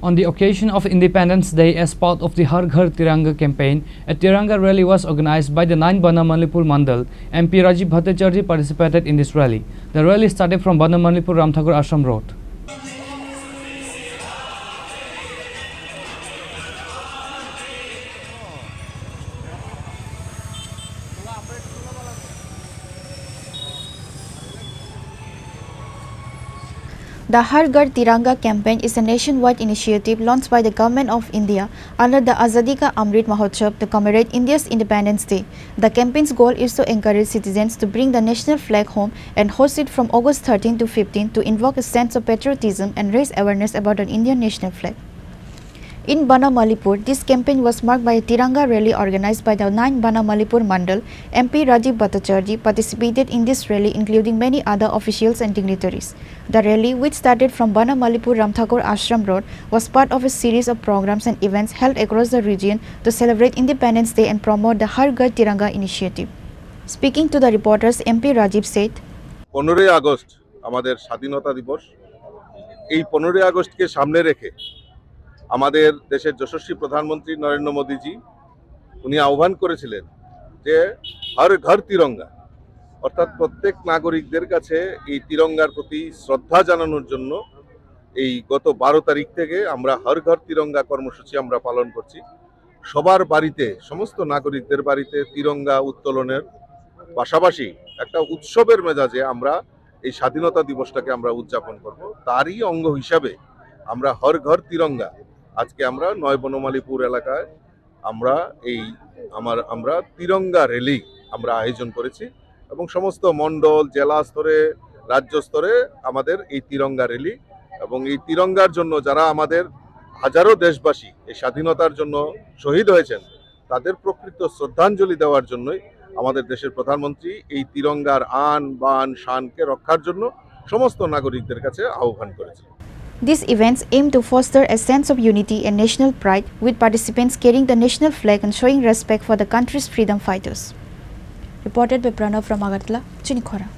On the occasion of Independence Day, as part of the Har Ghar Tiranga campaign, a Tiranga rally was organized by the 9 Bana Manipur Mandal. MP Rajiv Bhattacharjee participated in this rally. The rally started from Bana Manipur Ramthakur Ashram Road. The Har Ghar Tiranga campaign is a nationwide initiative launched by the Government of India under the Azadi Ka Amrit Mahotsav to commemorate India's Independence Day. The campaign's goal is to encourage citizens to bring the national flag home and host it from August 13 to 15 to invoke a sense of patriotism and raise awareness about an Indian national flag. In Bana Manipur, this campaign was marked by a Tiranga rally organized by the 9 Bana Manipur Mandal. MP Rajiv Bhattacharjee participated in this rally, including many other officials and dignitaries. The rally, which started from Bana Manipur Ramthakur Ashram Road, was part of a series of programs and events held across the region to celebrate Independence Day and promote the Har Ghar Tiranga initiative. Speaking to the reporters, MP Rajiv said, 15 August আমাদের স্বাধীনতা দিবস। এই 15 আগস্টকে সামনে রেখে আমাদের দেশের যশস্বী প্রধানমন্ত্রী নরেন্দ্র মোদীজি উনি আহ্বান করেছিলেন যে হর ঘর তিরঙ্গা, অর্থাৎ প্রত্যেক নাগরিকদের কাছে এই তিরঙ্গার প্রতি শ্রদ্ধা জানানোর জন্য এই গত 12 তারিখ থেকে আমরা হর ঘর তিরঙ্গা কর্মসূচি আমরা পালন করছি। সবার বাড়িতে, সমস্ত নাগরিকদের বাড়িতে তিরঙ্গা উত্তোলনের পাশাপাশি একটা উৎসবের মেজাজে আমরা এই স্বাধীনতা দিবসটাকে আমরা উদযাপন করব। তারই অঙ্গ হিসাবে আমরা হর ঘর তিরঙ্গা আজকে আমরা 9 বনমালীপুর এলাকায় আমরা তিরঙ্গা র্যালি আমরা আয়োজন করেছি এবং সমস্ত মণ্ডল, জেলা স্তরে, রাজ্য স্তরে আমাদের এই তিরঙ্গা র্যালি এবং এই তিরঙ্গার জন্য যারা আমাদের হাজারো দেশবাসী এই স্বাধীনতার জন্য শহীদ হয়েছেন তাদের প্রকৃত শ্রদ্ধাঞ্জলি দেওয়ার জন্যই আমাদের দেশের প্রধানমন্ত্রী এই তিরঙ্গার আন বান শানকে রক্ষার জন্য সমস্ত নাগরিকদের কাছে আহ্বান করেছেন। These events aim to foster a sense of unity and national pride, with participants carrying the national flag and showing respect for the country's freedom fighters. Reported by Pranav from Agartala, Chinikhora.